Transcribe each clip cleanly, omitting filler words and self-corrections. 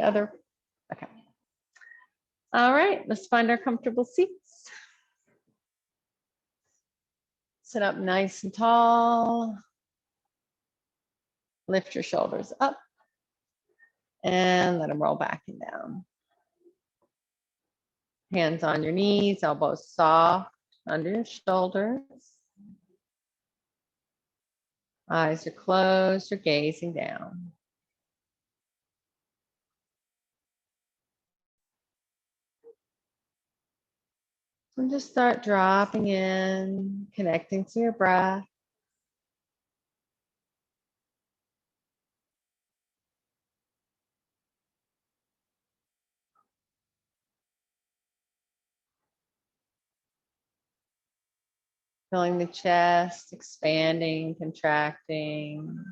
other? Okay. All right, let's find our comfortable seats. Sit up nice and tall. Lift your shoulders up and let them roll back and down. Hands on your knees, elbows soft under your shoulders. Eyes are closed, you're gazing down. And just start dropping in, connecting to your breath. Feeling the chest expanding, contracting.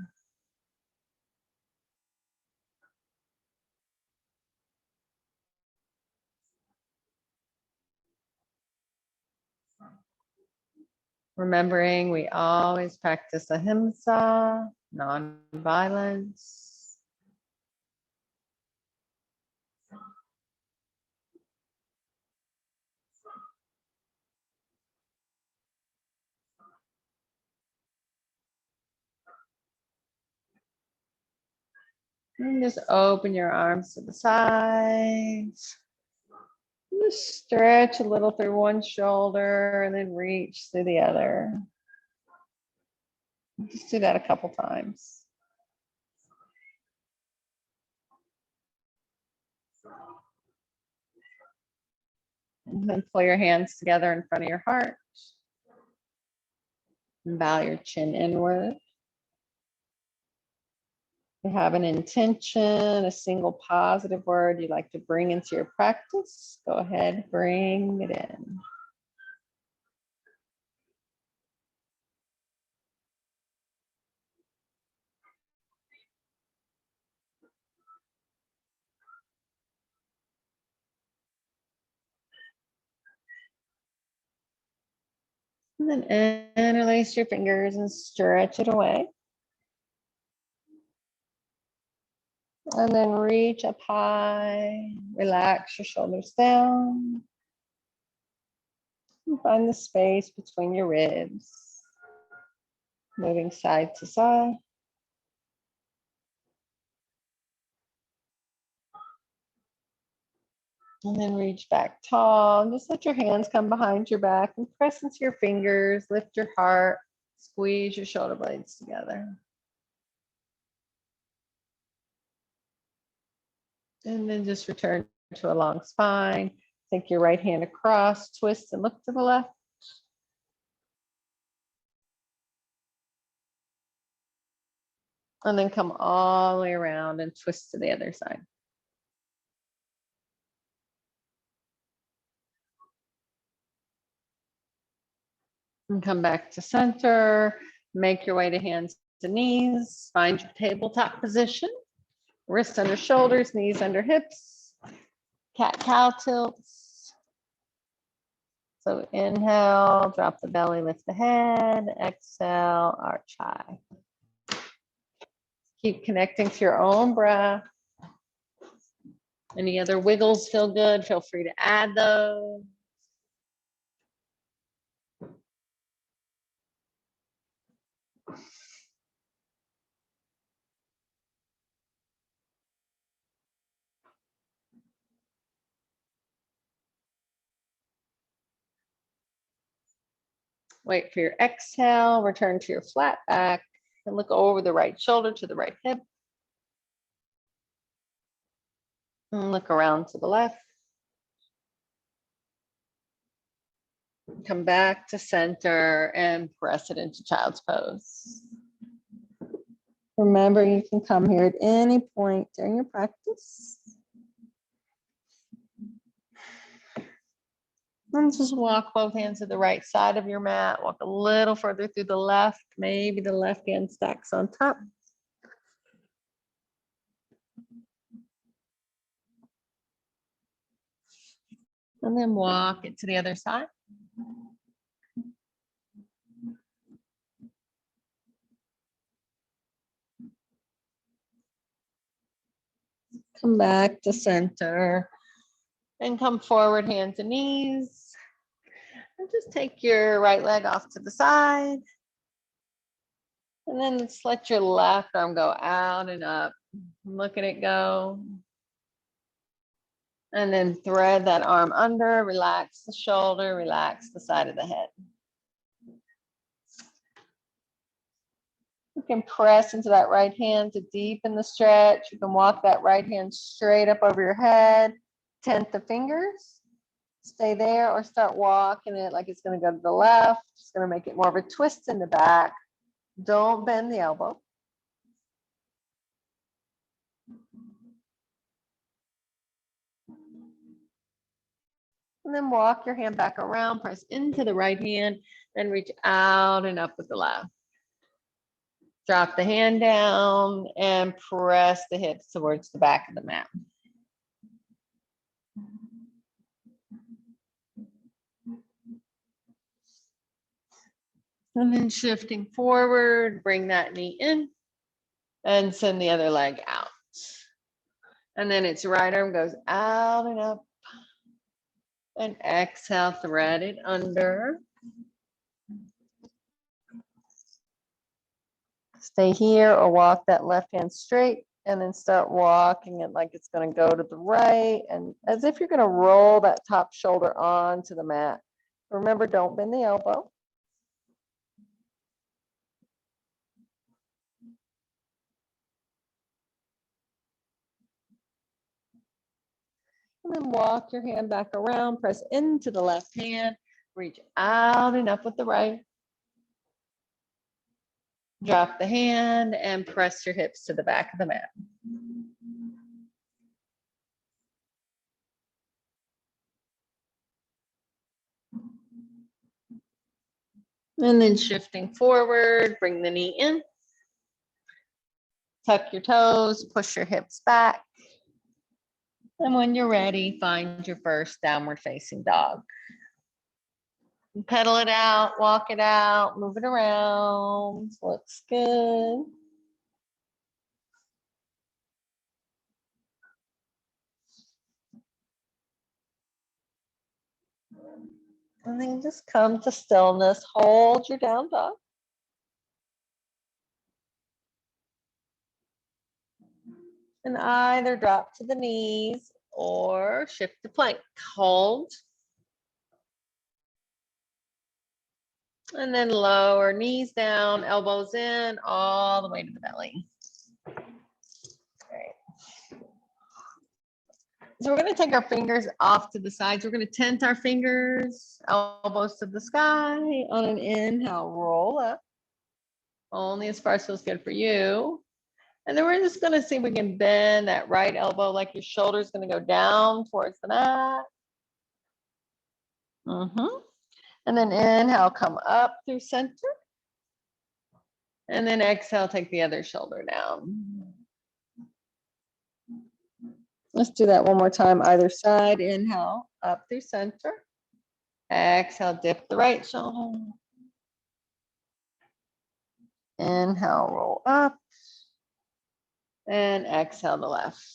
Remembering we always practice ahimsa, non-violence. And just open your arms to the sides. Just stretch a little through one shoulder and then reach through the other. Just do that a couple times. And then pull your hands together in front of your heart. And bow your chin inward. You have an intention, a single positive word you'd like to bring into your practice, go ahead, bring it in. And then interlace your fingers and stretch it away. And then reach up high, relax your shoulders down. And find the space between your ribs, moving side to side. And then reach back tall. Just let your hands come behind your back and press into your fingers, lift your heart, squeeze your shoulder blades together. And then just return to a long spine. Take your right hand across, twist and look to the left. And then come all the way around and twist to the other side. And come back to center. Make your way to hands to knees. Find your tabletop position. Wrists under shoulders, knees under hips. Cat-cow tilts. So inhale, drop the belly, lift the head. Exhale, arch high. Keep connecting to your own breath. Any other wiggles feel good? Feel free to add those. Wait for your exhale, return to your flat back, and look over the right shoulder to the right hip. And look around to the left. Come back to center and press it into child's pose. Remember, you can come here at any point during your practice. And just walk both hands to the right side of your mat. Walk a little further through the left. Maybe the left hand stacks on top. And then walk it to the other side. Come back to center and come forward, hands and knees. And just take your right leg off to the side. And then just let your left arm go out and up. Look at it go. And then thread that arm under, relax the shoulder, relax the side of the head. You can press into that right hand to deepen the stretch. You can walk that right hand straight up over your head, tent the fingers. Stay there or start walking it like it's going to go to the left. It's going to make it more of a twist in the back. Don't bend the elbow. And then walk your hand back around, press into the right hand, then reach out and up with the left. Drop the hand down and press the hips towards the back of the mat. And then shifting forward, bring that knee in and send the other leg out. And then its right arm goes out and up. And exhale, thread it under. Stay here or walk that left hand straight and then start walking it like it's going to go to the right, and as if you're going to roll that top shoulder onto the mat. Remember, don't bend the elbow. And then walk your hand back around, press into the left hand, reach out and up with the right. Drop the hand and press your hips to the back of the mat. And then shifting forward, bring the knee in. Tuck your toes, push your hips back. And when you're ready, find your first downward facing dog. Pedal it out, walk it out, move it around. Looks good. And then just come to stillness. Hold your down dog. And either drop to the knees or shift to plank. Hold. And then lower knees down, elbows in, all the way to the belly. All right. So we're going to take our fingers off to the sides. We're going to tent our fingers, elbows to the sky. On an inhale, roll up. Only as far as feels good for you. And then we're just going to see if we can bend that right elbow like your shoulder is going to go down towards the mat. And then inhale, come up through center. And then exhale, take the other shoulder down. Let's do that one more time, either side. Inhale, up through center. Exhale, dip the right shoulder. Inhale, roll up. And exhale the left.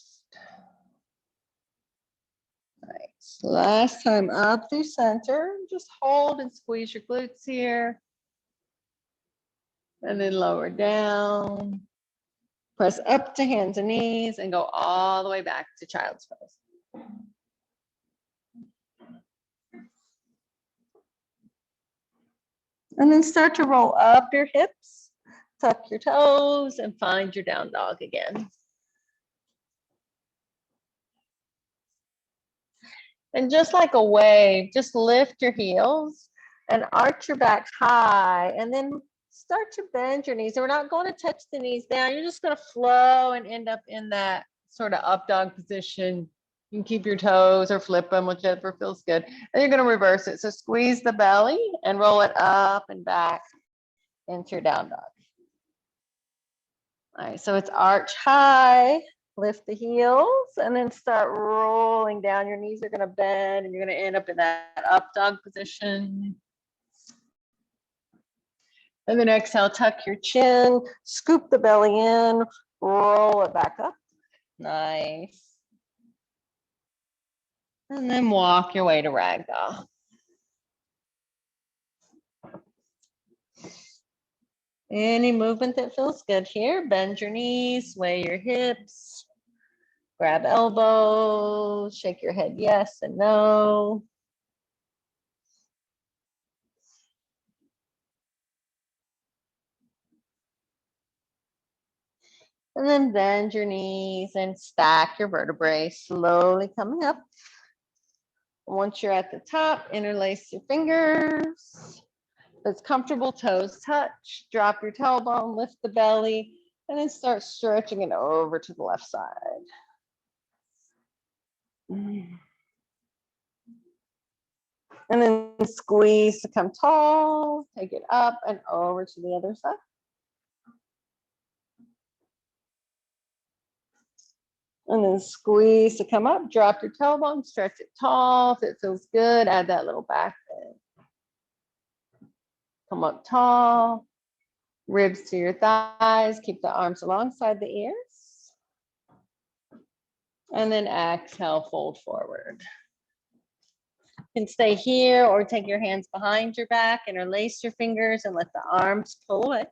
All right, last time up through center. Just hold and squeeze your glutes here. And then lower down. Press up to hands and knees and go all the way back to child's pose. And then start to roll up your hips, tuck your toes, and find your down dog again. And just like a wave, just lift your heels and arch your back high, and then start to bend your knees. And we're not going to touch the knees down. You're just going to flow and end up in that sort of up dog position. You can keep your toes or flip them, whichever feels good. And you're going to reverse it. So squeeze the belly and roll it up and back into your down dog. All right, so it's arch high. Lift the heels and then start rolling down. Your knees are going to bend and you're going to end up in that up dog position. And then exhale, tuck your chin, scoop the belly in, roll it back up. Nice. And then walk your way to ragdoll. Any movement that feels good here. Bend your knees, sway your hips, grab elbows, shake your head yes and no. And then bend your knees and stack your vertebrae, slowly coming up. Once you're at the top, interlace your fingers. If it's comfortable, toes touch, drop your tailbone, lift the belly, and then start stretching it over to the left side. And then squeeze to come tall, take it up and over to the other side. And then squeeze to come up, drop your tailbone, stretch it tall. If it feels good, add that little back bend. Come up tall, ribs to your thighs, keep the arms alongside the ears. And then exhale, fold forward. You can stay here or take your hands behind your back, interlace your fingers and let the arms pull away.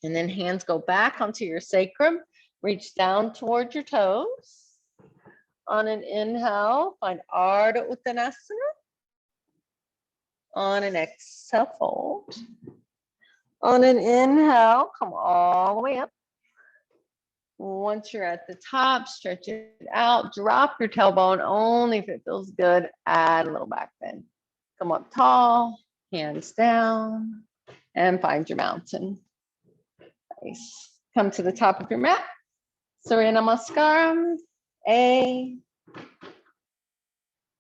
And then hands go back onto your sacrum, reach down toward your toes. On an inhale, find Ardha Uttanasana. On an exhale, fold. On an inhale, come all the way up. Once you're at the top, stretch it out, drop your tailbone only if it feels good, add a little back bend. Come up tall, hands down, and find your mountain. Nice. Come to the top of your mat. Surya Namaskaram. A.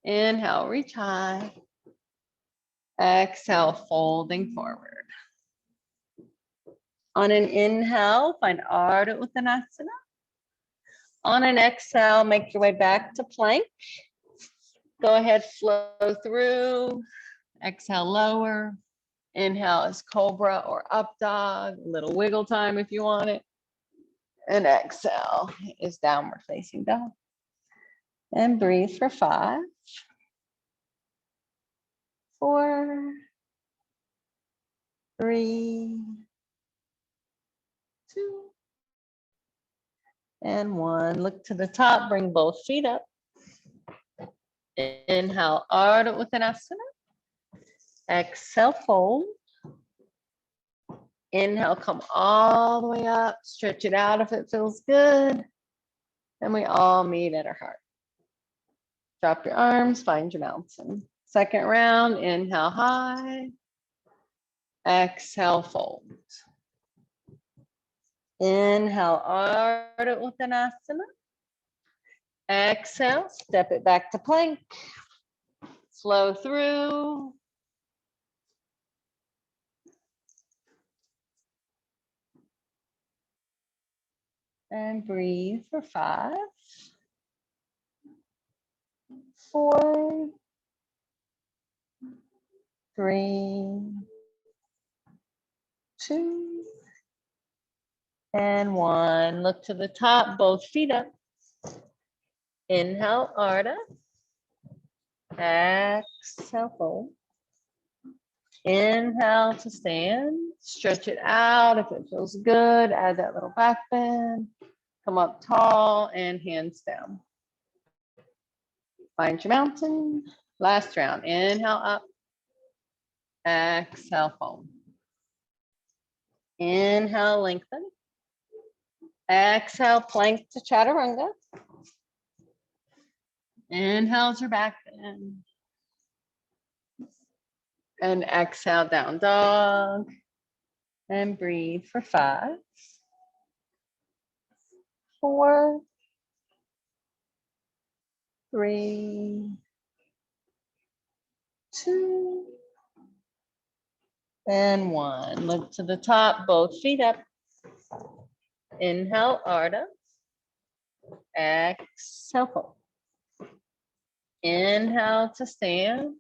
Inhale, reach high. Exhale, folding forward. On an inhale, find Ardha Uttanasana. On an exhale, make your way back to plank. Go ahead, flow through. Exhale, lower. Inhale is cobra or up dog. A little wiggle time if you want it. And exhale is downward facing dog. And breathe for 5, 4, 3, 2, and 1. Look to the top, bring both feet up. Inhale, Ardha Uttanasana. Exhale, fold. Inhale, come all the way up, stretch it out if it feels good. And we all meet at our heart. Drop your arms, find your mountain. Second round, inhale high. Exhale, fold. Inhale, Ardha Uttanasana. Exhale, step it back to plank. Flow through. And breathe for 5, 4, 3, 2, and 1. Look to the top, both feet up. Inhale, Ardha. Exhale, fold. Inhale to stand. Stretch it out if it feels good. Add that little back bend. Come up tall and hands down. Find your mountain. Last round. Inhale up. Exhale, fold. Inhale, lengthen. Exhale, plank to chaturanga. Inhale to back bend. And exhale, down dog. And breathe for 5, 4, 3, 2, and 1. Look to the top, both feet up. Inhale, Ardha. Exhale, fold. Inhale to stand.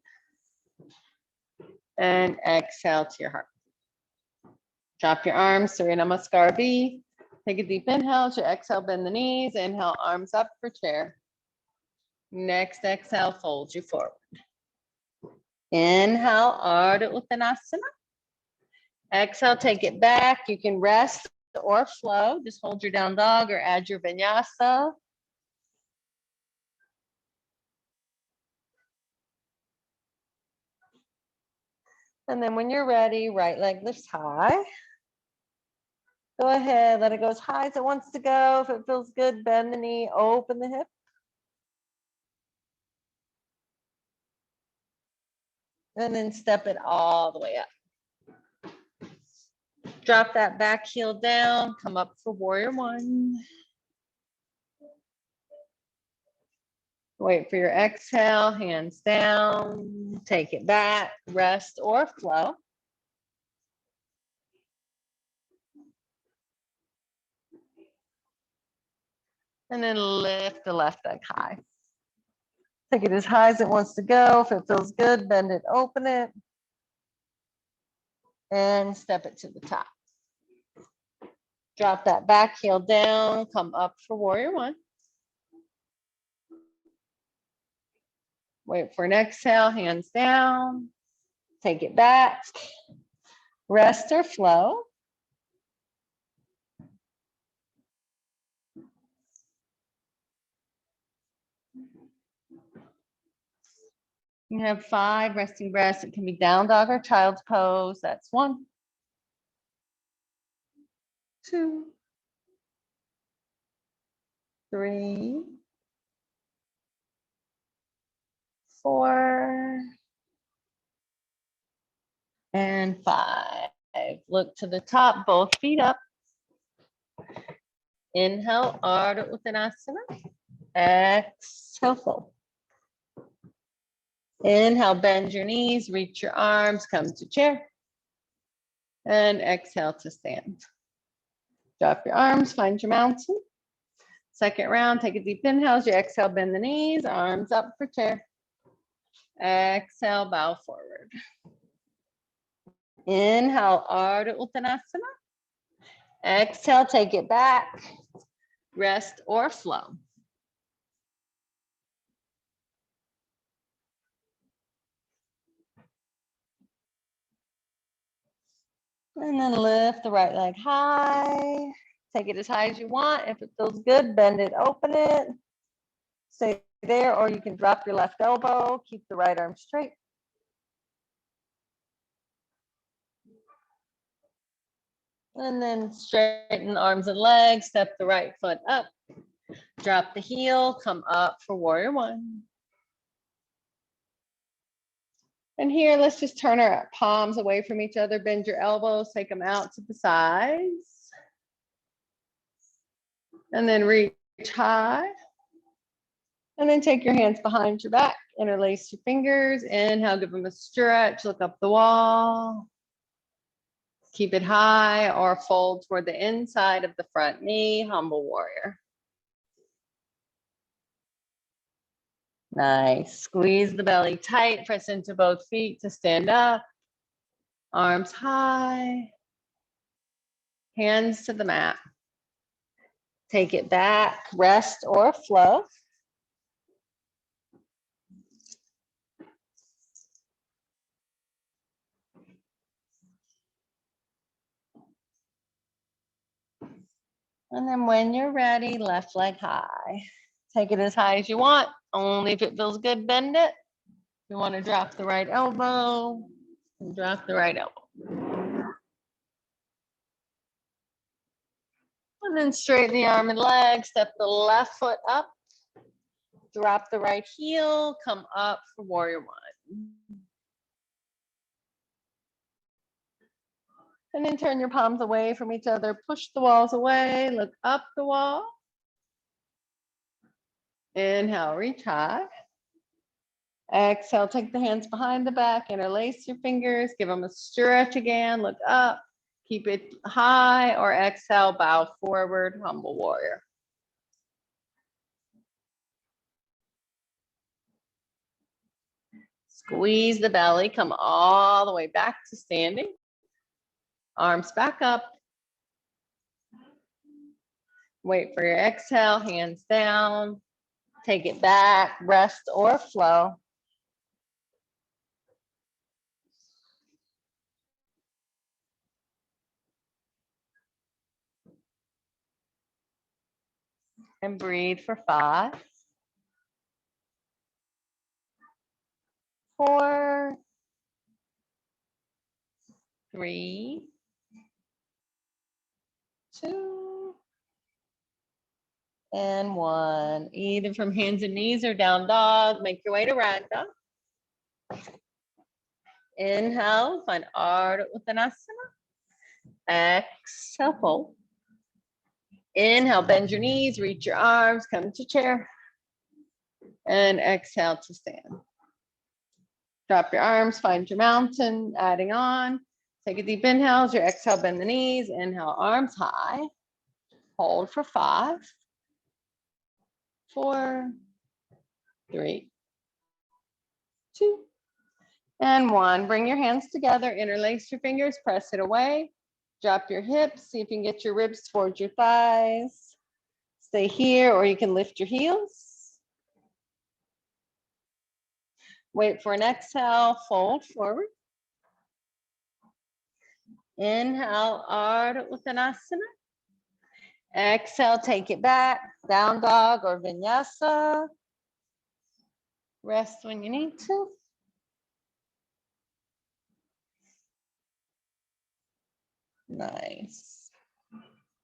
And exhale to your heart. Drop your arms, Surya Namaskar B. Take a deep inhale. As you exhale, bend the knees. Inhale, arms up for chair. Next exhale, fold you forward. Inhale, Ardha Uttanasana. Exhale, take it back. You can rest or flow. Just hold your down dog or add your vinyasa. And then when you're ready, right leg lifts high. Go ahead, let it go as high as it wants to go. If it feels good, bend the knee, open the hip. And then step it all the way up. Drop that back heel down, come up for warrior one. Wait for your exhale, hands down, take it back, rest or flow. And then lift the left leg high. Take it as high as it wants to go. If it feels good, bend it, open it. And step it to the top. Drop that back heel down, come up for warrior one. Wait for an exhale, hands down. Take it back. Rest or flow. You have 5 resting breaths. It can be down dog or child's pose. That's 1, 2, 3, 4, and 5. Look to the top, both feet up. Inhale, Ardha Uttanasana. Exhale, fold. Inhale, bend your knees, reach your arms, come to chair. And exhale to stand. Drop your arms, find your mountain. Second round, take a deep inhale. As you exhale, bend the knees, arms up for chair. Exhale, bow forward. Inhale, Ardha Uttanasana. Exhale, take it back. Rest or flow. And then lift the right leg high. Take it as high as you want. If it feels good, bend it, open it. Stay there, or you can drop your left elbow. Keep the right arm straight. And then straighten arms and legs. Step the right foot up. Drop the heel. Come up for warrior one. And here, let's just turn our palms away from each other. Bend your elbows. Take them out to the sides. And then reach high. And then take your hands behind your back. Interlace your fingers. Inhale, give them a stretch. Look up the wall. Keep it high or fold toward the inside of the front knee, humble warrior. Nice. Squeeze the belly tight, press into both feet to stand up. Arms high. Hands to the mat. Take it back, rest or flow. And then when you're ready, left leg high. Take it as high as you want. Only if it feels good, bend it. You want to drop the right elbow, drop the right elbow. And then straighten the arm and leg, step the left foot up, drop the right heel, come up for warrior one. And then turn your palms away from each other, push the walls away, look up the wall. Inhale, reach high. Exhale, take the hands behind the back, interlace your fingers, give them a stretch again, look up, keep it high, or exhale, bow forward, humble warrior. Squeeze the belly, come all the way back to standing. Arms back up. Wait for your exhale, hands down. Take it back, rest or flow. And breathe for 5, 4, 3, 2, and 1. Either from hands and knees or down dog. Make your way to ragdoll. Inhale, find Ardha Uttanasana. Exhale, fold. Inhale, bend your knees, reach your arms, come to chair. And exhale to stand. Drop your arms, find your mountain, adding on. Take a deep inhale. As your exhale, bend the knees. Inhale, arms high. Hold for 5, 4, 3, 2, and 1. Bring your hands together, interlace your fingers, press it away. Drop your hips, see if you can get your ribs towards your thighs. Stay here, or you can lift your heels. Wait for an exhale, fold forward. Inhale, Ardha Uttanasana. Exhale, take it back, down dog or vinyasa. Rest when you need to. Nice.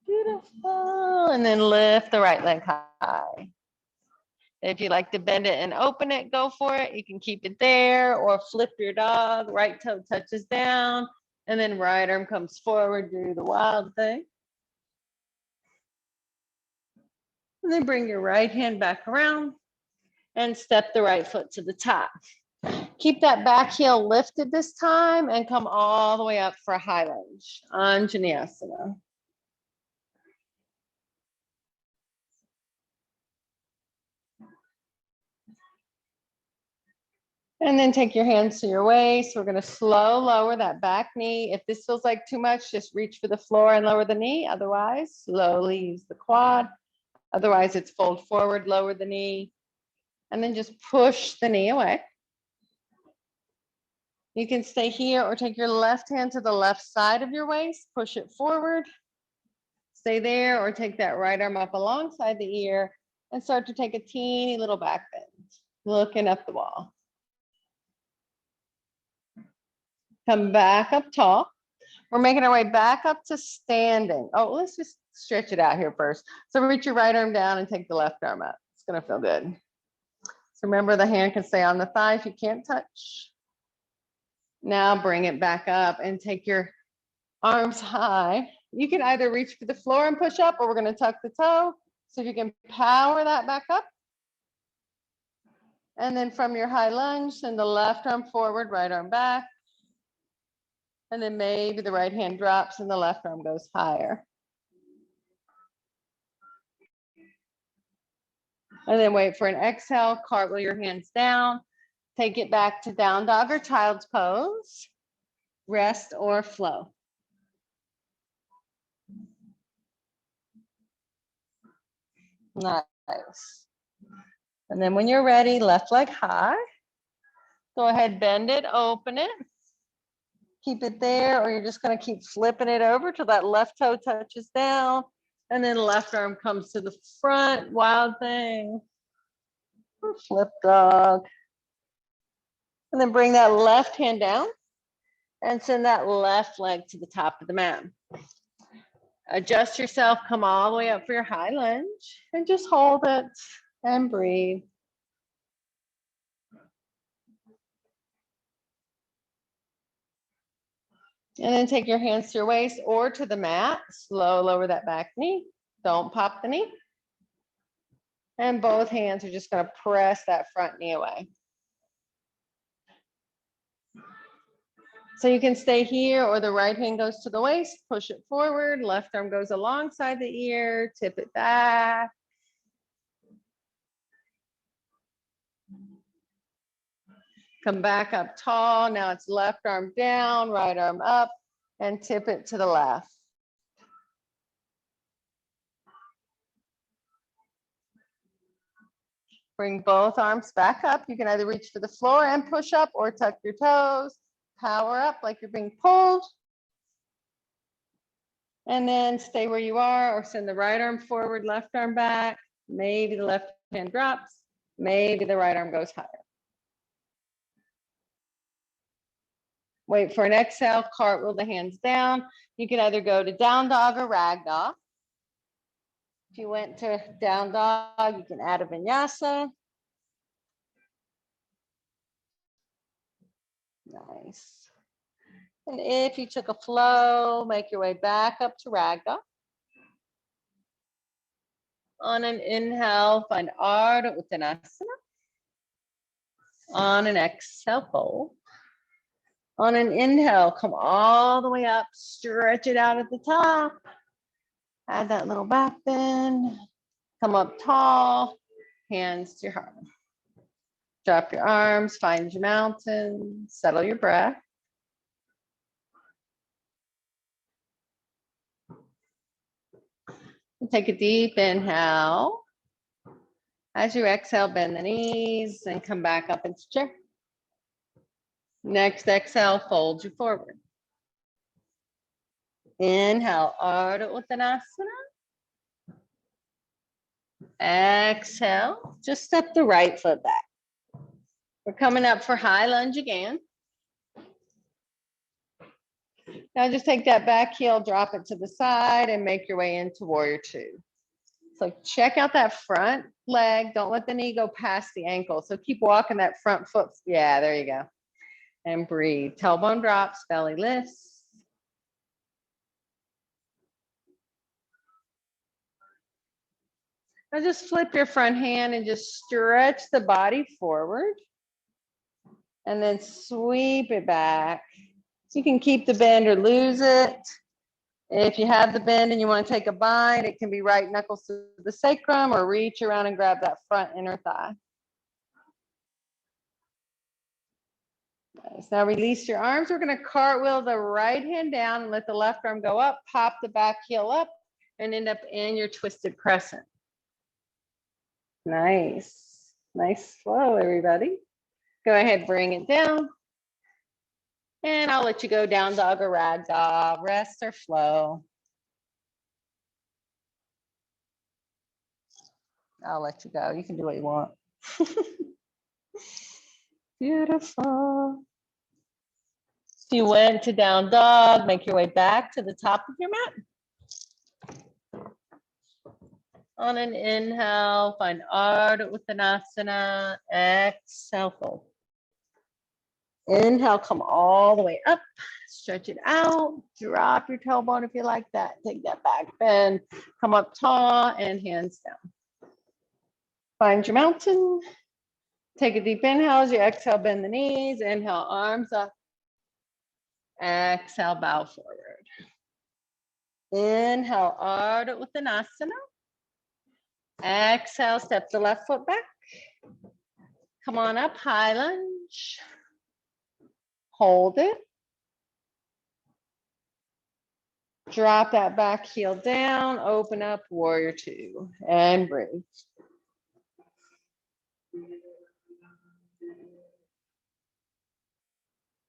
Beautiful. And then lift the right leg high. If you like to bend it and open it, go for it. You can keep it there or flip your dog. Right toe touches down and then right arm comes forward, do the wild thing. And then bring your right hand back around and step the right foot to the top. Keep that back heel lifted this time and come all the way up for a high lunge, Anjaneyasana. And then take your hands to your waist. We're going to slow lower that back knee. If this feels like too much, just reach for the floor and lower the knee. Otherwise, slowly use the quad. Otherwise, it's fold forward, lower the knee, and then just push the knee away. You can stay here or take your left hand to the left side of your waist, push it forward. Stay there or take that right arm up alongside the ear and start to take a teeny little back bend, looking up the wall. Come back up tall. We're making our way back up to standing. Oh, let's just stretch it out here first. So reach your right arm down and take the left arm up. It's gonna feel good. So remember, the hand can stay on the thigh if you can't touch. Now bring it back up and take your arms high. You can either reach for the floor and push up, or we're gonna tuck the toe. So if you can power that back up. And then from your high lunge, send the left arm forward, right arm back. And then maybe the right hand drops and the left arm goes higher. And then wait for an exhale, cartwheel your hands down. Take it back to down dog or child's pose. Rest or flow. Nice. And then when you're ready, left leg high. Go ahead, bend it, open it. Keep it there, or you're just gonna keep flipping it over till that left toe touches down. And then left arm comes to the front, wild thing. Flip dog. And then bring that left hand down and send that left leg to the top of the mat. Adjust yourself, come all the way up for your high lunge and just hold it and breathe. And then take your hands to your waist or to the mat. Slow lower that back knee. Don't pop the knee. And both hands are just going to press that front knee away. So you can stay here, or the right hand goes to the waist, push it forward, left arm goes alongside the ear, tip it back. Come back up tall. Now it's left arm down, right arm up, and tip it to the left. Bring both arms back up. You can either reach for the floor and push up or tuck your toes. Power up like you're being pulled. And then stay where you are or send the right arm forward, left arm back. Maybe the left hand drops. Maybe the right arm goes higher. Wait for an exhale, cartwheel the hands down. You can either go to down dog or rag dog. If you went to down dog, you can add a vinyasa. Nice. And if you took a flow, make your way back up to rag dog. On an inhale, find Ardha Uttanasana. On an exhale, fold. On an inhale, come all the way up, stretch it out at the top. Add that little back bend. Come up tall, hands to your heart. Drop your arms, find your mountain, settle your breath. And take a deep inhale. As you exhale, bend the knees and come back up into chair. Next exhale, fold you forward. Inhale, Ardha Uttanasana. Exhale, just step the right foot back. We're coming up for high lunge again. Now just take that back heel, drop it to the side and make your way into warrior two. So check out that front leg. Don't let the knee go past the ankle. So keep walking that front foot. Yeah, there you go. And breathe. Tailbone drops, belly lifts. Now just flip your front hand and just stretch the body forward. And then sweep it back. So you can keep the bend or lose it. If you have the bend and you want to take a bind, it can be right knuckles to the sacrum or reach around and grab that front inner thigh. Nice. Now release your arms. We're going to cartwheel the right hand down and let the left arm go up, pop the back heel up and end up in your twisted crescent. Nice. Nice flow, everybody. Go ahead, bring it down. And I'll let you go down dog or rag dog, rest or flow. I'll let you go. You can do what you want. Beautiful. If you went to down dog, make your way back to the top of your mat. On an inhale, find Ardha Uttanasana. Exhale, fold. Inhale, come all the way up. Stretch it out. Drop your tailbone if you like that. Take that back bend. Come up tall and hands down. Find your mountain. Take a deep inhale as you exhale, bend the knees. Inhale, arms up. Exhale, bow forward. Inhale, Ardha Uttanasana. Exhale, step the left foot back. Come on up, high lunge. Hold it. Drop that back heel down, open up, warrior two, and breathe.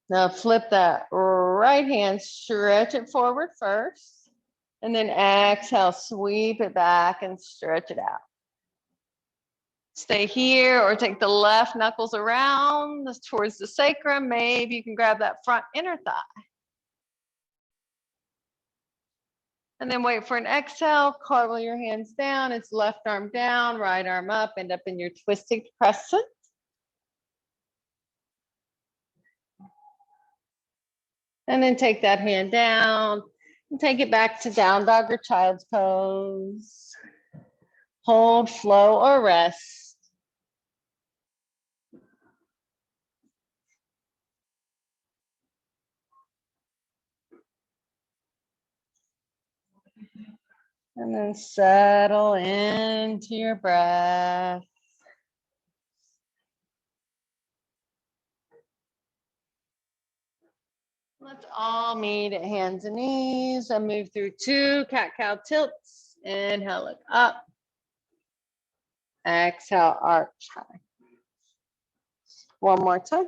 Now flip that right hand, stretch it forward first, and then exhale, sweep it back and stretch it out. Stay here or take the left knuckles around towards the sacrum. Maybe you can grab that front inner thigh. And then wait for an exhale, cartwheel your hands down. It's left arm down, right arm up, end up in your twisted crescent. And then take that hand down and take it back to down dog or child's pose. Hold, flow, or rest. And then settle into your breath. Let's all meet at hands and knees and move through two cat-cow tilts. Inhale, look up. Exhale, arch high. One more time.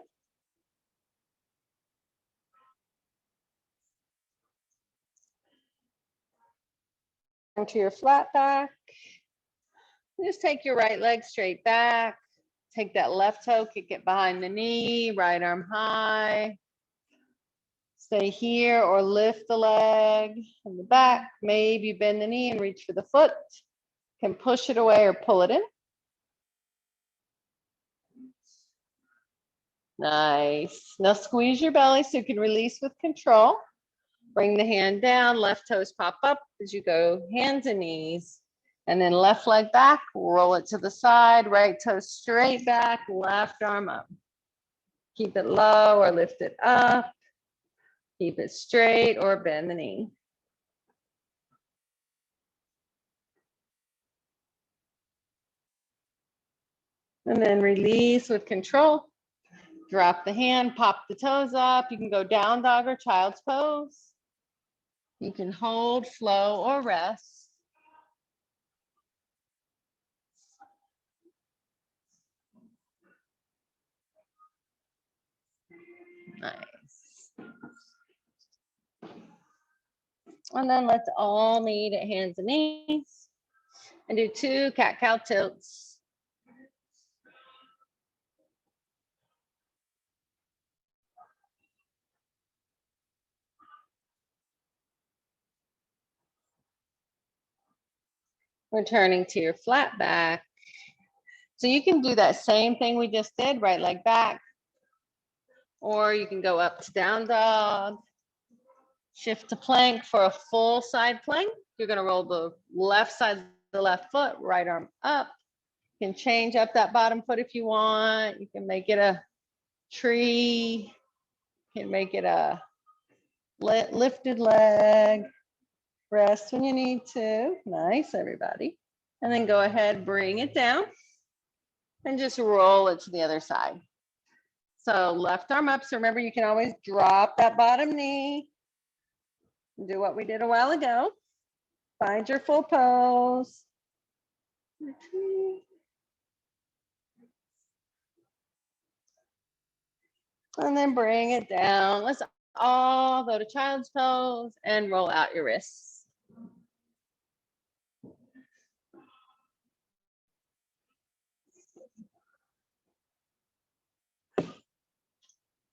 Into your flat back. Just take your right leg straight back. Take that left toe, kick it behind the knee, right arm high. Stay here or lift the leg in the back. Maybe bend the knee and reach for the foot. Can push it away or pull it in. Nice. Now squeeze your belly so you can release with control. Bring the hand down, left toes pop up as you go hands and knees. And then left leg back, roll it to the side, right toe straight back, left arm up. Keep it low or lift it up. Keep it straight or bend the knee. And then release with control. Drop the hand, pop the toes up. You can go down dog or child's pose. You can hold, flow, or rest. Nice. And then let's all meet at hands and knees and do 2 cat-cow tilts. Returning to your flat back. So you can do that same thing we just did, right leg back, or you can go up to down dog, shift to plank for a full side plank. You're gonna roll the left side of the left foot, right arm up. You can change up that bottom foot if you want. You can make it a tree. You can make it a lifted leg. Rest when you need to. Nice, everybody. And then go ahead, bring it down and just roll it to the other side. So left arm up. So remember, you can always drop that bottom knee. Do what we did a while ago. Find your full pose. And then bring it down. Let's all go to child's pose and roll out your wrists.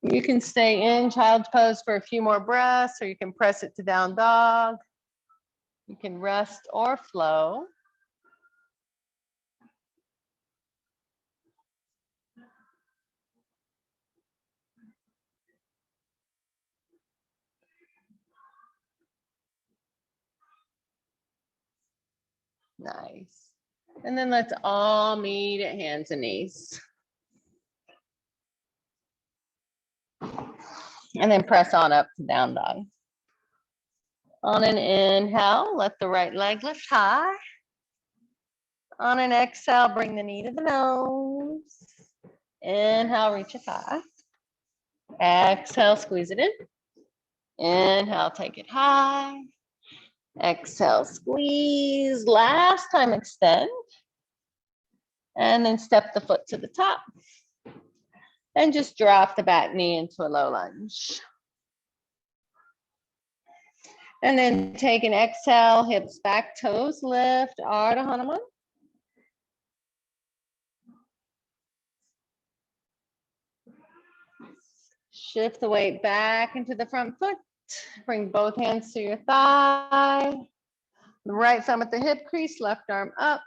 You can stay in child's pose for a few more breaths, or you can press it to down dog. You can rest or flow. Nice. And then let's all meet at hands and knees. And then press on up to down dog. On an inhale, let the right leg lift high. On an exhale, bring the knee to the nose. Inhale, reach it high. Exhale, squeeze it in. Inhale, take it high. Exhale, squeeze. Last time, extend. And then step the foot to the top. And just drop the back knee into a low lunge. And then take an exhale, hips back, toes lift, Ardha Hanuman. Shift the weight back into the front foot. Bring both hands to your thigh. The right thumb at the hip crease, left arm up.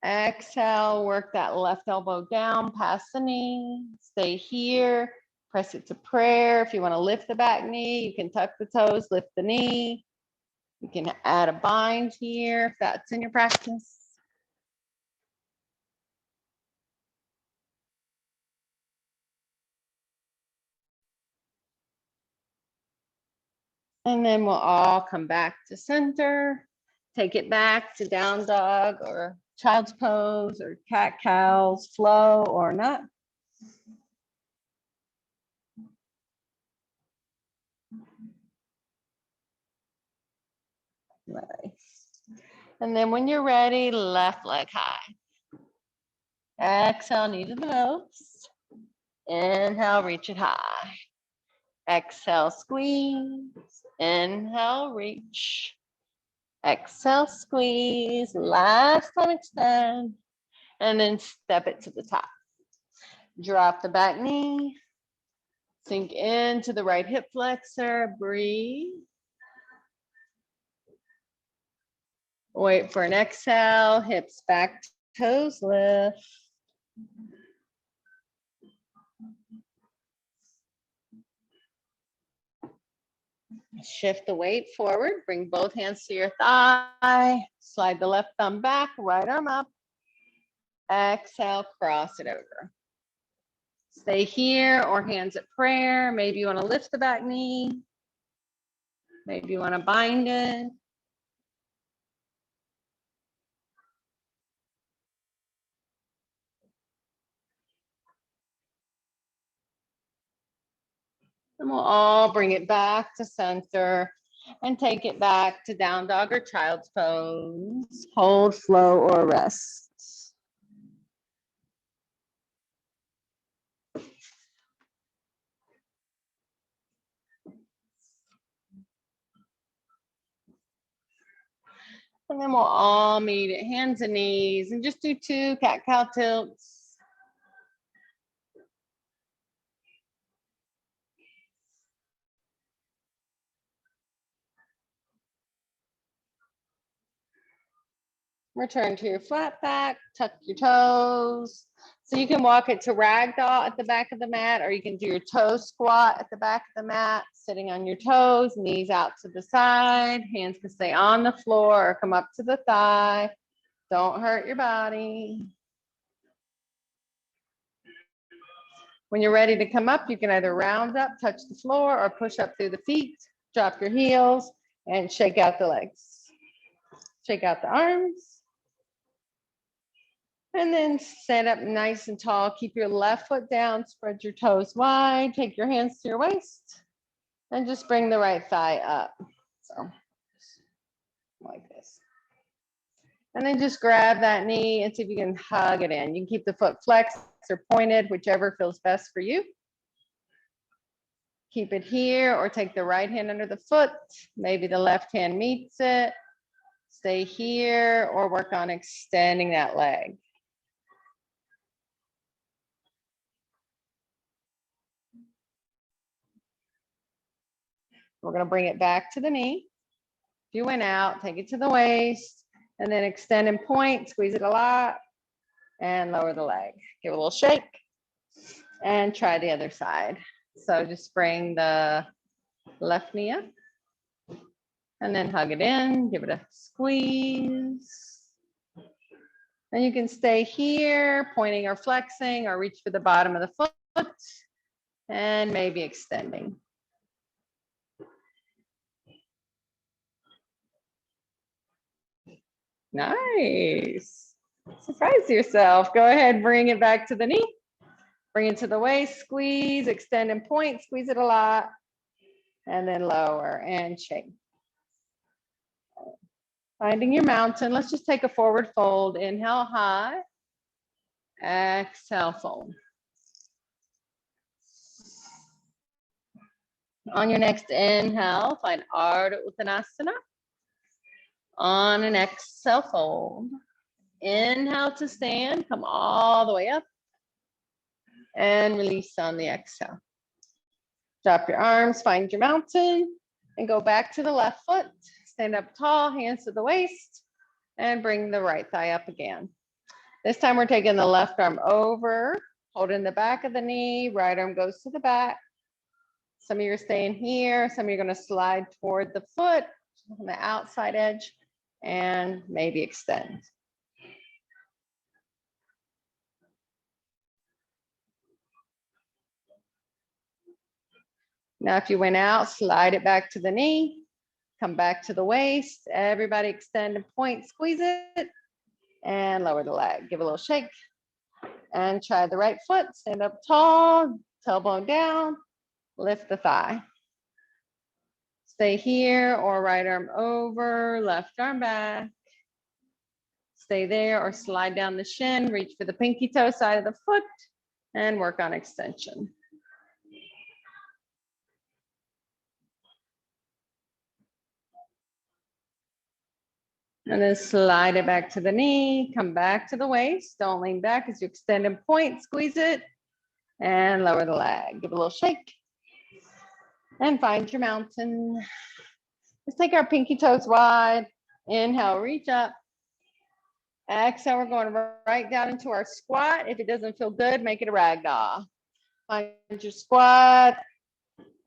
Exhale, work that left elbow down past the knee. Stay here. Press it to prayer. If you want to lift the back knee, you can tuck the toes, lift the knee. You can add a bind here if that's in your practice. And then we'll all come back to center. Take it back to down dog or child's pose or cat cows, flow or not. Nice. And then when you're ready, left leg high. Exhale, knee to the nose. Inhale, reach it high. Exhale, squeeze. Inhale, reach. Exhale, squeeze. Last time, extend. And then step it to the top. Drop the back knee. Sink into the right hip flexor. Breathe. Wait for an exhale. Hips back, toes lift. Shift the weight forward. Bring both hands to your thigh. Slide the left thumb back, right arm up. Exhale, cross it over. Stay here or hands at prayer. Maybe you want to lift the back knee. Maybe you want to bind it. And we'll all bring it back to center and take it back to down dog or child's pose. Hold, flow, or rest. And then we'll all meet at hands and knees and just do 2 cat-cow tilts. Return to your flat back, tuck your toes. So you can walk it to ragdoll at the back of the mat, or you can do your toe squat at the back of the mat, sitting on your toes, knees out to the side, hands can stay on the floor or come up to the thigh. Don't hurt your body. When you're ready to come up, you can either round up, touch the floor, or push up through the feet, drop your heels, and shake out the legs. Shake out the arms. And then stand up nice and tall. Keep your left foot down, spread your toes wide, take your hands to your waist, and just bring the right thigh up. So, like this. And then just grab that knee and see if you can hug it in. You can keep the foot flexed or pointed, whichever feels best for you. Keep it here or take the right hand under the foot. Maybe the left hand meets it. Stay here or work on extending that leg. We're going to bring it back to the knee. If you went out, take it to the waist and then extend and point, squeeze it a lot and lower the leg. Give it a little shake and try the other side. So just bring the left knee up and then hug it in, give it a squeeze. And you can stay here, pointing or flexing or reach for the bottom of the foot and maybe extending. Nice. Surprise yourself. Go ahead, bring it back to the knee. Bring it to the waist, squeeze, extend and point, squeeze it a lot, and then lower and shake. Finding your mountain. Let's just take a forward fold. Inhale high. Exhale, fold. On your next inhale, find Ardha Uttanasana. On an exhale, fold. Inhale to stand, come all the way up. And release on the exhale. Drop your arms, find your mountain, and go back to the left foot. Stand up tall, hands to the waist, and bring the right thigh up again. This time we're taking the left arm over, holding the back of the knee, right arm goes to the back. Some of you are staying here, some of you are going to slide toward the foot on the outside edge and maybe extend. Now, if you went out, slide it back to the knee, come back to the waist. Everybody extend and point, squeeze it, and lower the leg. Give a little shake and try the right foot. Stand up tall, tailbone down, lift the thigh. Stay here or right arm over, left arm back. stay there or slide down the shin, reach for the pinky toe side of the foot and work on extension. And then slide it back to the knee, come back to the waist. Don't lean back as you extend and point, squeeze it and lower the leg. Give a little shake and find your mountain. Let's take our pinky toes wide. Inhale, reach up. Exhale, we're going right down into our squat. If it doesn't feel good, make it a ragdoll. Find your squat.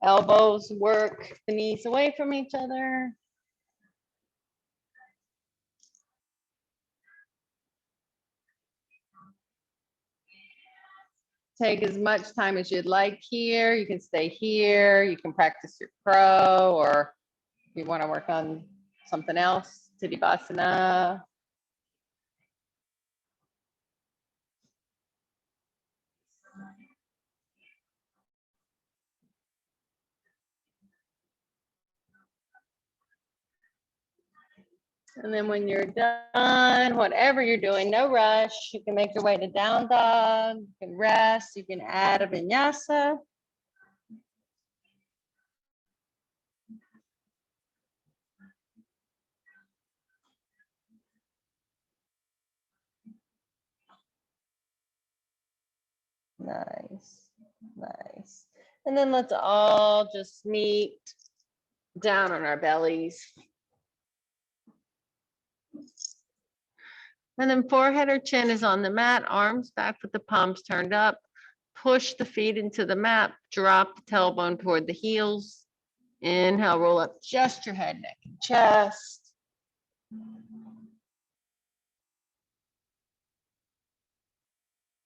Elbows work the knees away from each other. Take as much time as you'd like here. You can stay here. You can practice your crow, or if you want to work on something else, Tadasana. And then when you're done, whatever you're doing, no rush. You can make your way to down dog. You can rest. You can add a vinyasa. Nice, nice. And then let's all just meet down on our bellies. And then forehead or chin is on the mat, arms back with the palms turned up. Push the feet into the mat, drop the tailbone toward the heels. Inhale, roll up just your head, neck, and chest.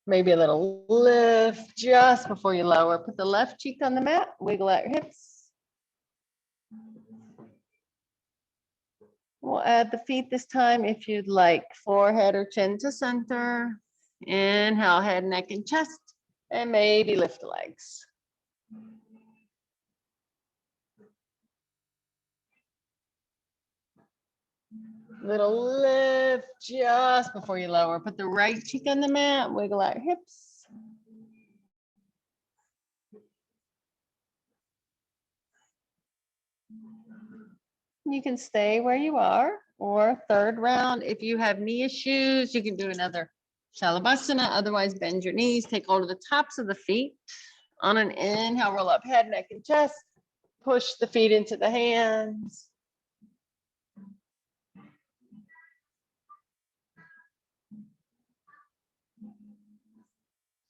Maybe a little lift just before you lower. Put the left cheek on the mat, wiggle out your hips. We'll add the feet this time if you'd like. Forehead or chin to center. Inhale, head, neck, and chest. And maybe lift the legs. Little lift just before you lower. Put the right cheek on the mat, wiggle out your hips. You can stay where you are, or third round. If you have knee issues, you can do another Shalabhasana. Otherwise, bend your knees, take hold of the tops of the feet. On an inhale, roll up head, neck, and chest. Push the feet into the hands.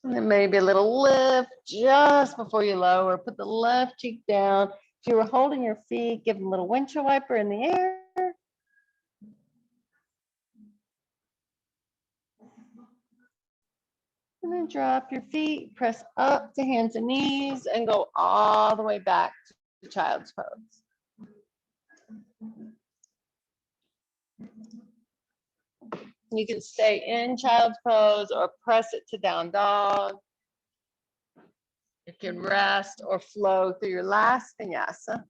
And then maybe a little lift just before you lower. Put the left cheek down. If you were holding your feet, give them a little windshield wiper in the air. And then drop your feet, press up to hands and knees, and go all the way back to child's pose. You can stay in child's pose or press it to down dog. You can rest or flow through your last vinyasa.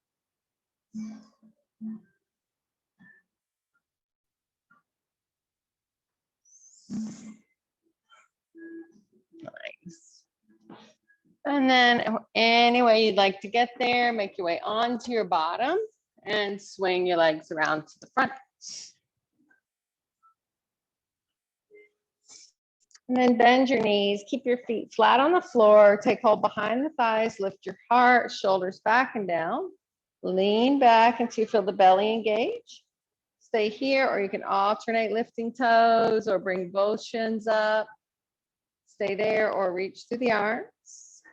Nice. And then any way you'd like to get there, make your way onto your bottom and swing your legs around to the front. And then bend your knees, keep your feet flat on the floor, take hold behind the thighs, lift your heart, shoulders back and down. Lean back until you feel the belly engage. Stay here, or you can alternate lifting toes or bring both shins up. Stay there or reach through the arms.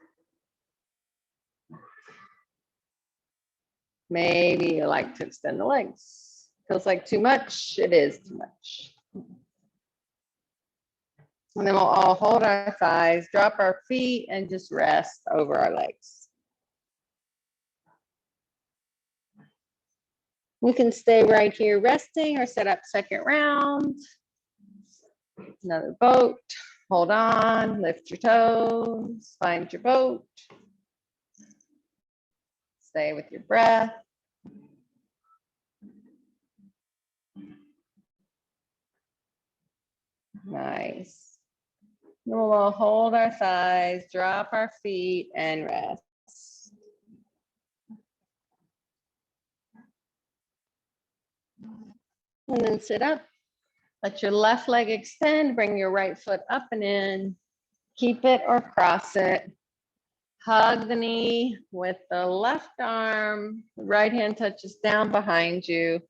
Maybe you like to extend the legs. Feels like too much, it is too much. And then we'll all hold our thighs, drop our feet, and just rest over our legs. You can stay right here resting or set up second round. Another boat. Hold on, lift your toes, find your boat. Stay with your breath. Nice. Then we'll hold our thighs, drop our feet, and rest. And then sit up. Let your left leg extend, bring your right foot up and in. Keep it or cross it. Hug the knee with the left arm. Right hand touches down behind you. You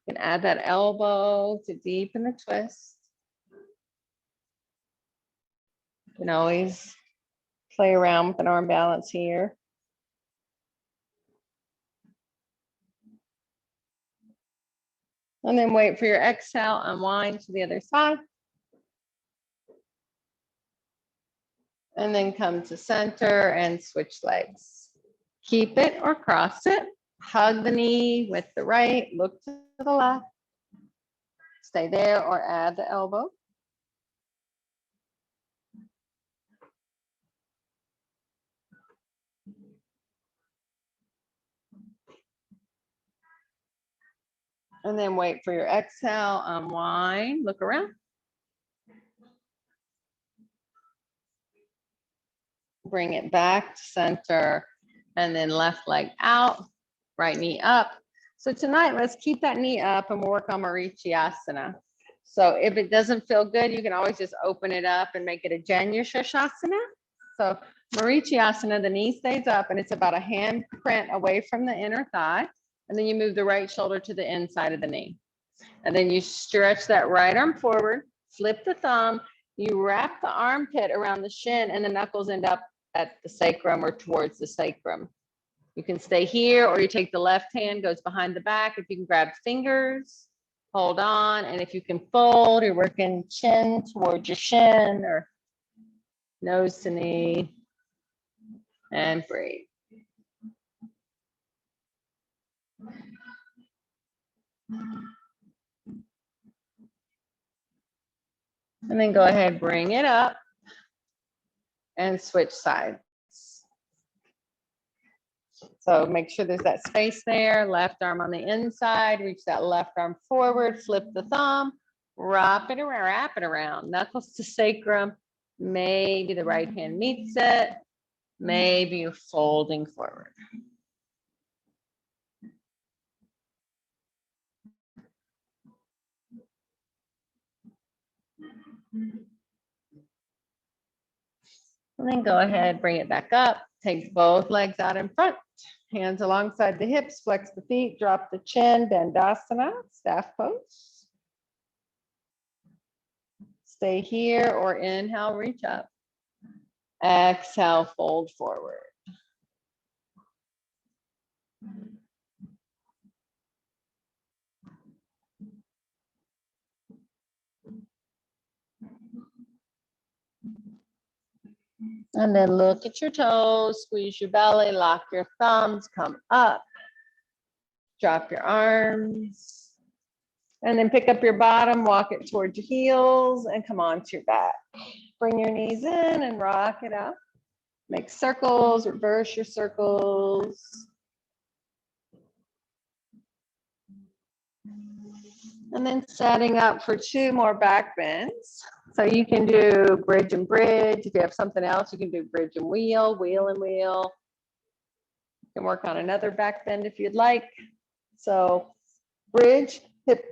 can add that elbow to deepen the twist. You can always play around with an arm balance here. And then wait for your exhale, unwind to the other side. And then come to center and switch legs. Keep it or cross it. Hug the knee with the right, look to the left. Stay there or add the elbow. And then wait for your exhale, unwind, look around. Bring it back to center, and then left leg out, right knee up. So tonight, let's keep that knee up and we'll work on Vinyasa. So if it doesn't feel good, you can always just open it up and make it a Janushasana. So Vinyasa, the knee stays up and it's about a hand print away from the inner thigh. And then you move the right shoulder to the inside of the knee. And then you stretch that right arm forward, flip the thumb, you wrap the armpit around the shin and the knuckles end up at the sacrum or towards the sacrum. You can stay here or you take the left hand, goes behind the back. If you can grab fingers, hold on. And if you can fold, you're working chin towards your shin or nose to knee, and breathe. And then go ahead, bring it up and switch sides. So make sure there's that space there, left arm on the inside, reach that left arm forward, flip the thumb, wrap it around, knuckles to sacrum. Maybe the right hand meets it. Maybe you're folding forward. And then go ahead, bring it back up, take both legs out in front, hands alongside the hips, flex the feet, drop the chin, Dandasana, staff pose. Stay here or inhale, reach up. Exhale, fold forward. And then look at your toes, squeeze your belly, lock your thumbs, come up. Drop your arms. And then pick up your bottom, walk it towards your heels and come onto your back. Bring your knees in and rock it up. Make circles, reverse your circles. And then setting up for 2 more back bends. So you can do bridge and bridge. If you have something else, you can do bridge and wheel, wheel and wheel. You can work on another back bend if you'd like. So bridge,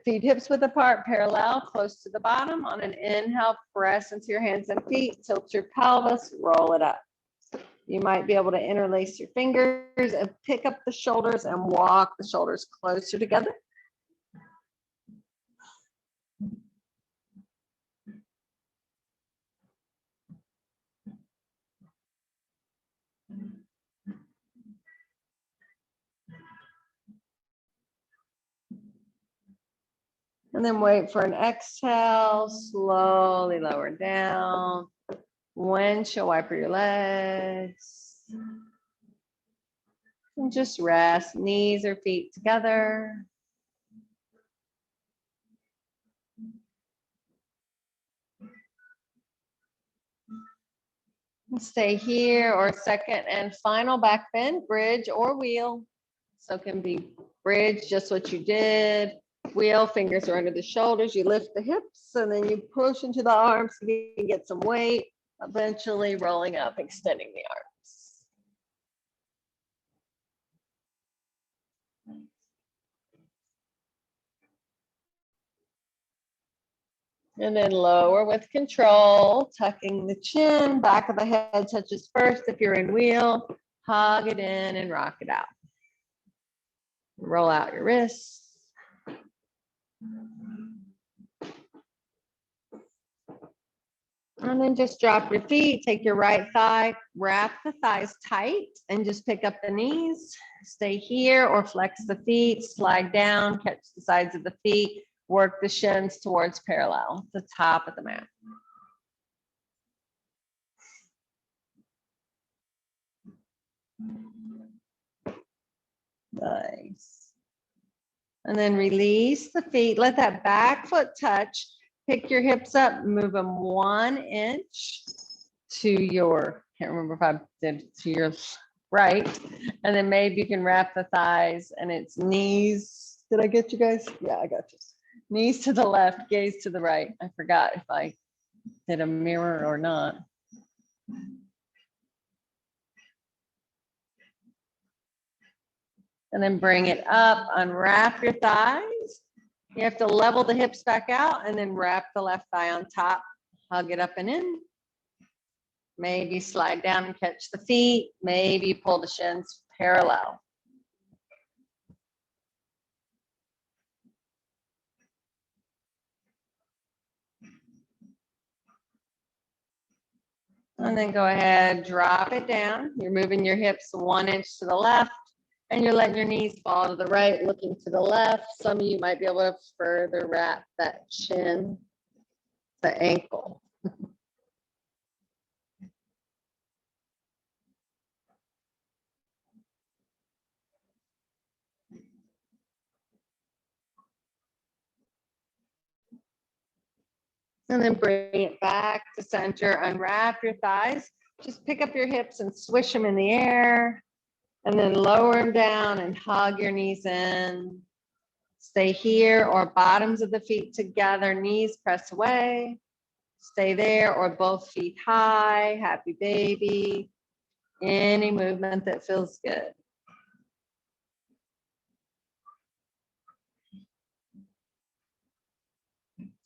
feet hips width apart, parallel, close to the bottom. On an inhale, press into your hands and feet, tilt your pelvis, roll it up. You might be able to interlace your fingers and pick up the shoulders and walk the shoulders closer together. And then wait for an exhale, slowly lower down. Windshield wiper your legs. And just rest, knees or feet together. And stay here or second and final back bend, bridge or wheel. So it can be bridge, just what you did. Wheel, fingers are under the shoulders. You lift the hips and then you push into the arms so you can get some weight, eventually rolling up, extending the arms. And then lower with control, tucking the chin, back of the head touches first. If you're in wheel, hug it in and rock it out. Roll out your wrists. And then just drop your feet, take your right thigh, wrap the thighs tight and just pick up the knees. Stay here or flex the feet, slide down, catch the sides of the feet, work the shins towards parallel, the top of the mat. Nice. And then release the feet, let that back foot touch, pick your hips up, move them 1 inch to your, can't remember if I did to your right. And then maybe you can wrap the thighs and it's knees. Did I get you guys? Yeah, I got you. Knees to the left, gaze to the right. I forgot if I did a mirror or not. And then bring it up, unwrap your thighs. You have to level the hips back out and then wrap the left thigh on top, hug it up and in. Maybe slide down and catch the feet. Maybe pull the shins parallel. And then go ahead, drop it down. You're moving your hips 1 inch to the left and you're letting your knees fall to the right, looking to the left. Some of you might be able to further wrap that shin, the ankle. And then bring it back to center, unwrap your thighs. Just pick up your hips and swish them in the air. And then lower them down and hug your knees in. Stay here or bottoms of the feet together, knees press away. Stay there or both feet high, happy baby. Any movement that feels good.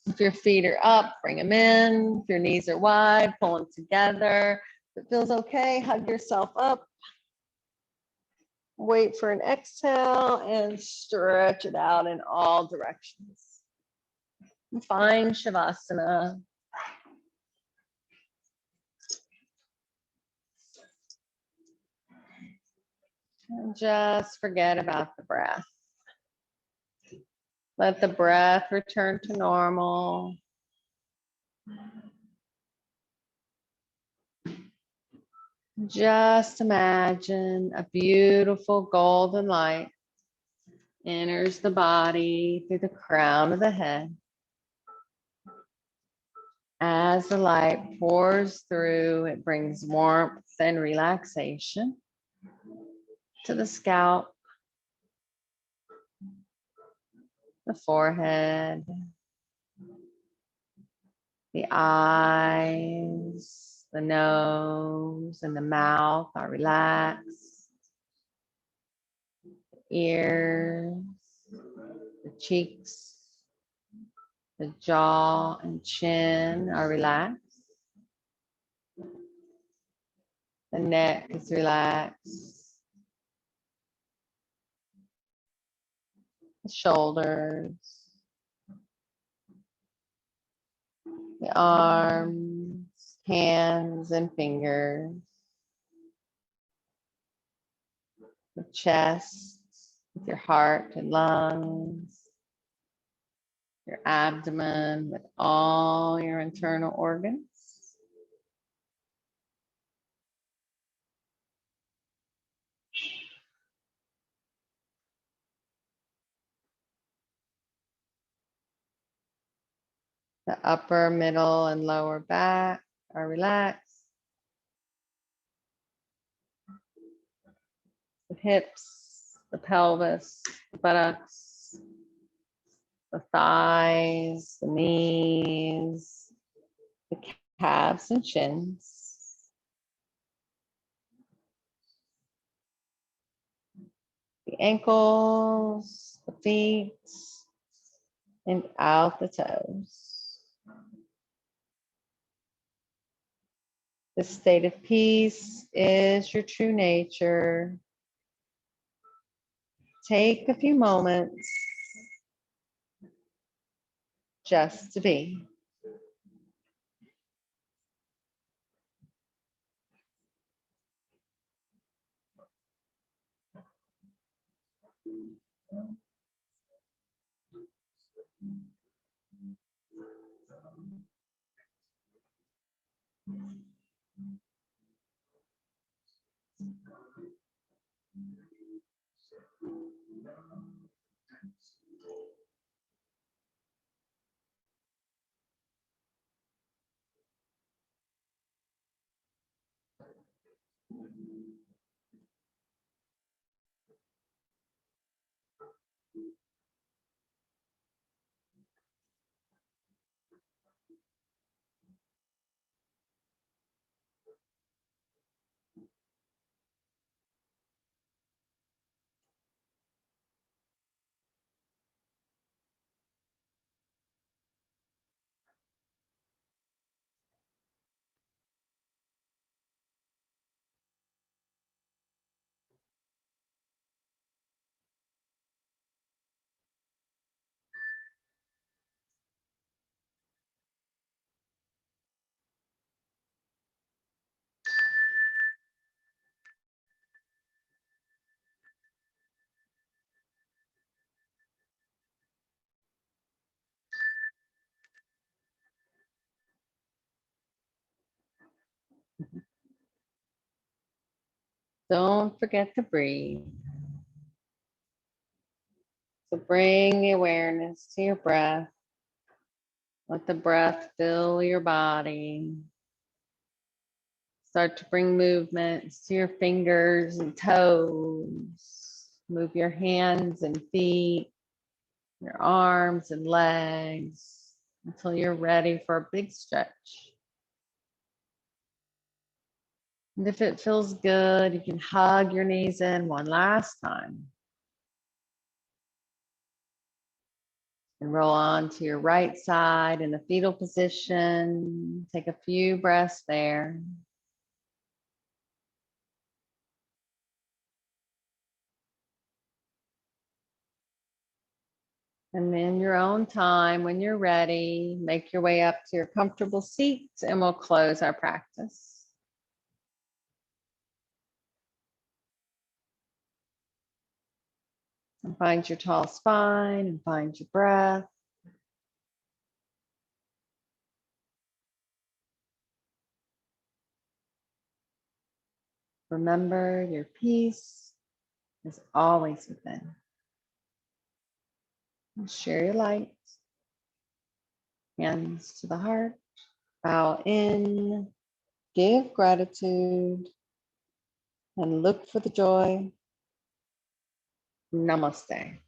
If your feet are up, bring them in. If your knees are wide, pull them together. If it feels okay, hug yourself up. Wait for an exhale and stretch it out in all directions. Find Shavasana. And just forget about the breath. Let the breath return to normal. Just imagine a beautiful golden light enters the body through the crown of the head. As the light pours through, it brings warmth and relaxation to the scalp, the forehead, the eyes, the nose, and the mouth are relaxed. The ears, the cheeks, the jaw and chin are relaxed. The neck is relaxed. The shoulders, the arms, hands, and fingers, the chest with your heart and lungs, your abdomen with all your internal organs. The upper, middle, and lower back are relaxed. The hips, the pelvis, the buttocks, the thighs, the knees, the calves and shins. The ankles, the feet, and out the toes. This state of peace is your true nature. Take a few moments just to be. Don't forget to breathe. So bring the awareness to your breath. Let the breath fill your body. Start to bring movements to your fingers and toes. Move your hands and feet, your arms and legs until you're ready for a big stretch. And if it feels good, you can hug your knees in one last time. And roll on to your right side in the fetal position. Take a few breaths there. And in your own time, when you're ready, make your way up to your comfortable seat and we'll close our practice. And find your tall spine and find your breath. Remember, your peace is always within. And share your light. Hands to the heart. Bow in. Give gratitude. And look for the joy. Namaste.